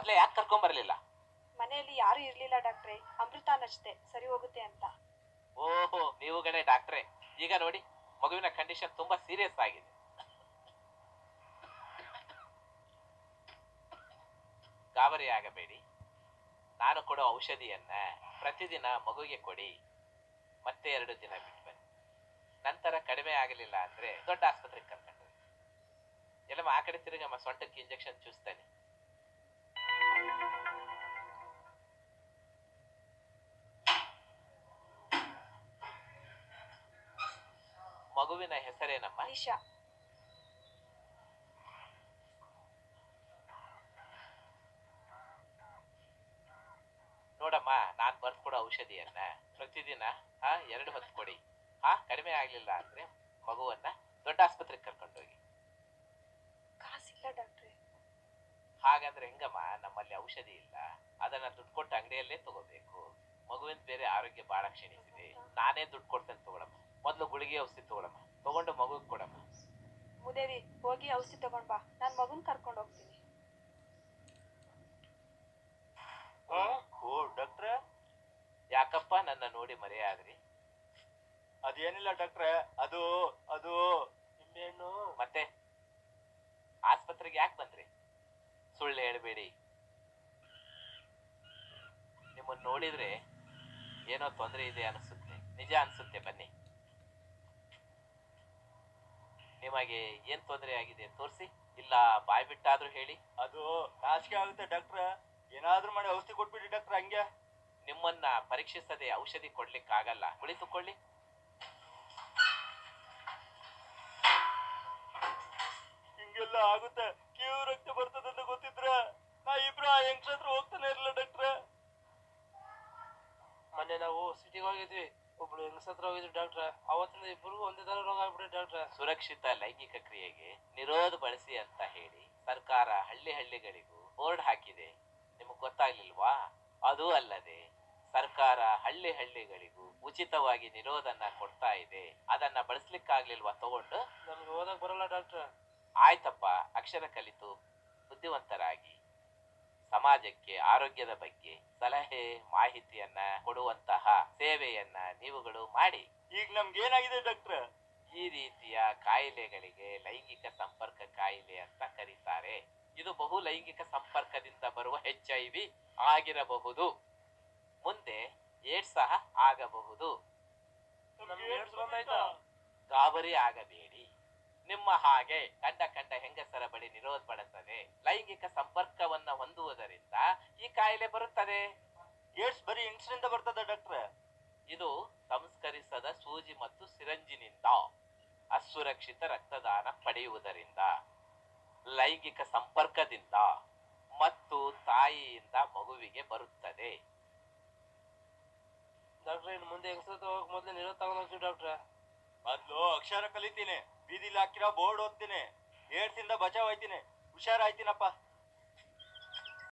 ಮೊದ್ಲೇ ಯಾಕೆ ಕರ್ಕೊಂಡ್ ಬರ್ಲಿಲ್ಲ? ಮನೆಯಲ್ಲಿ ಯಾರು ಇರ್ಲಿಲ್ಲ ಡಾಕ್ಟ್ರೆ, ಅಮೃತ ನಚ್ತೆ ಸರಿ ಹೋಗುತ್ತೆ ಅಂತ. ಓಹೋ, ನೀವುಗಳೇ ಡಾಕ್ಟ್ರೆ. ಈಗ ನೋಡಿ, ಮಗುವಿನ ಕಂಡೀಷನ್ ತುಂಬಾ ಸೀರಿಯಸ್ ಆಗಿದೆ. ಗಾಬರಿ ಆಗಬೇಡಿ. ನಾನು ಕೊಡೋ ಔಷಧಿಯನ್ನ ಪ್ರತಿದಿನ ಮಗುವಿಗೆ ಕೊಡಿ. ಮತ್ತೆ 2 ದಿನ ಬಿಟ್ಟು ಬನ್ನಿ. ನಂತರ ಕಡಿಮೆ ಆಗಲಿಲ್ಲ ಅಂದ್ರೆ ದೊಡ್ಡ ಆಸ್ಪತ್ರೆಗೆ ಕರ್ಕೊಂಡು ಹೋಗಿ. ಎಲ್ಲಮ್ಮ ಆ ಕಡೆ ತಿರುಗಮ್ಮ, ಸೊಂಟಕ್ಕೆ ಇಂಜೆಕ್ಷನ್ ಚೂಸ್ತಾನೆ. ಮಗುವಿನ ಹೆಸರೇನಮ್ಮ? ನಿಶಾ. ನೋಡಮ್ಮ, ನಾನ್ ಬರ್ಕೊಡೋ ಔಷಧಿಯನ್ನ ಪ್ರತಿದಿನ 2 ಹೊತ್ತು ಕೊಡಿ. ಕಡಿಮೆ ಆಗ್ಲಿಲ್ಲ ಅಂದ್ರೆ ಮಗುವನ್ನ ದೊಡ್ಡ ಆಸ್ಪತ್ರೆಗೆ ಕರ್ಕೊಂಡೋಗಿ. ಕಾಸಿಲ್ಲ ಡಾಕ್ಟ್ರೆ. ಹಾಗಂದ್ರೆ ಹೆಂಗಮ್ಮ? ನಮ್ಮಲ್ಲಿ ಔಷಧಿ ಇಲ್ಲ, ಅದನ್ನ ದುಡ್ಡು ಕೊಟ್ಟು ಅಂಗಡಿಯಲ್ಲೇ ತಗೋಬೇಕು. ಮಗುವಿನ ಬೇರೆ ಆರೋಗ್ಯ ಬಹಳ ಕ್ಷೀಣಿಸಿದೆ. ನಾನೇ ದುಡ್ಡು ಕೊಡ್ತೇನೆ, ತಗೊಳಮ್ಮ. ಮೊದ್ಲು ಗುಳಿಗೆ ಔಷಧಿ ತಗೊಳಮ್ಮ, ತಗೊಂಡು ಮಗುಗ್ ಕೊಡಮ್ಮ. ಮುದೇವಿ, ಹೋಗಿ ಔಷಧಿ ತಗೊಂಡ್ ಬಾ, ನಾನ್ ಮಗುನ್ ಕರ್ಕೊಂಡು ಹೋಗ್ತೀನಿ. ಓ ಡಾಕ್ಟ್ರೆ, ಯಾಕಪ್ಪ ನನ್ನ ನೋಡಿ ಮರೆಯಾದ್ರಿ? ಅದೇನಿಲ್ಲ ಡಾಕ್ಟ್ರೆ, ಅದು ಅದು ನಿಮ್ಮೇನು ಮತ್ತೆ ಆಸ್ಪತ್ರೆಗೆ ಯಾಕೆ ಬಂದ್ರಿ? ಸುಳ್ಳು ಹೇಳ್ಬೇಡಿ. ನಿಮ್ಮನ್ನ ನೋಡಿದ್ರೆ ಏನೋ ತೊಂದರೆ ಇದೆ ಅನಿಸುತ್ತೆ. ನಿಜ ಅನ್ಸುತ್ತೆ, ಬನ್ನಿ. ನಿಮಗೆ ಏನ್ ತೊಂದರೆ ಆಗಿದೆ ತೋರಿಸಿ, ಇಲ್ಲ ಬಾಯ್ ಬಿಟ್ಟಾದ್ರೂ ಹೇಳಿ. ಅದು ನಾಚಿಕೆ ಆಗುತ್ತೆ ಡಾಕ್ಟ್ರೆ, ಏನಾದ್ರೂ ಮಾಡಿ ಔಷಧಿ ಕೊಟ್ಬಿಡಿ ಡಾಕ್ಟ್ರೆ. ಹಂಗೆ ನಿಮ್ಮನ್ನ ಪರೀಕ್ಷಿಸದೆ ಔಷಧಿ ಕೊಡ್ಲಿಕ್ಕೆ ಆಗಲ್ಲ. ಕುಳಿತುಕೊಳ್ಳಿ. ಹಿಂಗೆಲ್ಲ ಆಗುತ್ತೆ, ಕೀವು ರಕ್ತ ಬರ್ತದೆ ಅಂತ ಗೊತ್ತಿದ್ರೆ ನಾ ಇಬ್ರು ಆ ಯಂಗ್ಸ್ಟರ್ ಹತ್ರ ಹೋಗ್ತಾನೆ ಇರಲಿಲ್ಲ ಡಾಕ್ಟ್ರೆ. ಮೊನ್ನೆ ನಾವು ಸಿಟಿಗೆ ಹೋಗಿದ್ವಿ, ಒಬ್ಳು ಹೆಂಗಸ ಹತ್ರ ಹೋಗಿದ್ವಿ ಡಾಕ್ಟ್ರೆ. ಅವತ್ತಿಂದ ಇಬ್ಬರಿಗೂ ಒಂದೇ ತರ ರೋಗ ಆಗ್ಬಿಡಿ ಡಾಕ್ಟ್ರೆ. ಸುರಕ್ಷಿತ ಲೈಂಗಿಕ ಕ್ರಿಯೆಗೆ ನಿರೋಧ ಬಳಸಿ ಅಂತ ಹೇಳಿ ಸರ್ಕಾರ ಹಳ್ಳಿಗಳಿಗೂ ಬೋರ್ಡ್ ಹಾಕಿದೆ. ನಿಮಗ್ ಗೊತ್ತಾಗ್ಲಿಲ್ವಾ? ಅದು ಅಲ್ಲದೆ ಸರ್ಕಾರ ಹಳ್ಳಿಗಳಿಗೂ ಉಚಿತವಾಗಿ ನಿರೋಧನ ಕೊಡ್ತಾ ಇದೆ. ಅದನ್ನ ಬಳಸ್ಲಿಕ್ಕಾಗ್ಲಿಲ್ವಾ? ತಗೊಂಡು ನಮ್ಗೆ ಓದಕ್ ಬರಲ್ಲ ಡಾಕ್ಟ್ರೆ. ಆಯ್ತಪ್ಪ, ಅಕ್ಷರ ಕಲಿತು ಬುದ್ಧಿವಂತರಾಗಿ ಸಮಾಜಕ್ಕೆ ಆರೋಗ್ಯದ ಬಗ್ಗೆ ಸಲಹೆ ಮಾಹಿತಿಯನ್ನ ಕೊಡುವಂತಹ ಸೇವೆಯನ್ನ ನೀವುಗಳು ಮಾಡಿ. ಈಗ ನಮ್ಗೆ ಏನಾಗಿದೆ ಡಾಕ್ಟ್ರೆ? ಈ ರೀತಿಯ ಕಾಯಿಲೆಗಳಿಗೆ ಲೈಂಗಿಕ ಸಂಪರ್ಕ ಕಾಯಿಲೆ ಅಂತ ಕರೀತಾರೆ. ಇದು ಬಹು ಲೈಂಗಿಕ ಸಂಪರ್ಕದಿಂದ ಬರುವ HIV ಆಗಿರಬಹುದು. ಮುಂದೆ ಏಡ್ಸ್ ಸಹ ಆಗಬಹುದು. ಗಾಬರಿ ಆಗಬೇಡಿ. ನಿಮ್ಮ ಹಾಗೆ ಕಂಡ ಹೆಂಗಸರ ಬಳಿ ನಿರೋಧ ಬಳಸದೆ ಲೈಂಗಿಕ ಸಂಪರ್ಕವನ್ನ ಹೊಂದುವುದರಿಂದ ಈ ಕಾಯಿಲೆ ಬರುತ್ತದೆ. ಏಡ್ಸ್ ಬರೀ ಹೆಂಗಸರಿಂದ ಬರ್ತದೆ ಡಾಕ್ಟ್ರೆ? ಇದು ಸಂಸ್ಕರಿಸದ ಸೂಜಿ ಮತ್ತು ಸಿರಂಜಿನಿಂದ ಅಸುರಕ್ಷಿತ ರಕ್ತದಾನ ಪಡೆಯುವುದರಿಂದ, ಲೈಂಗಿಕ ಸಂಪರ್ಕದಿಂದ ಮತ್ತು ತಾಯಿಯಿಂದ ಮಗುವಿಗೆ ಬರುತ್ತದೆ. ಡಾಕ್ಟ್ರೆ, ಇನ್ನು ಮುಂದೆ ಹೆಂಗಸ ಹೋಗಕ್ ಮೊದ್ಲು ನಿರೋಧ ತಗೊಂಡ್ ಹೋಗ್ತೀವಿ ಡಾಕ್ಟ್ರೆ. ಮೊದ್ಲು ಅಕ್ಷರ ಕಲಿತೀನಿ, ಬೀದಿಲಿ ಹಾಕಿರೋ ಬೋರ್ಡ್ ಓದ್ತೀನಿ, ಏಡ್ಸ್ ಇಂದ ಬಚಾವ್ ಆಯ್ತೀನಿ, ಹುಷಾರಾಯ್ತೀನಪ್ಪ.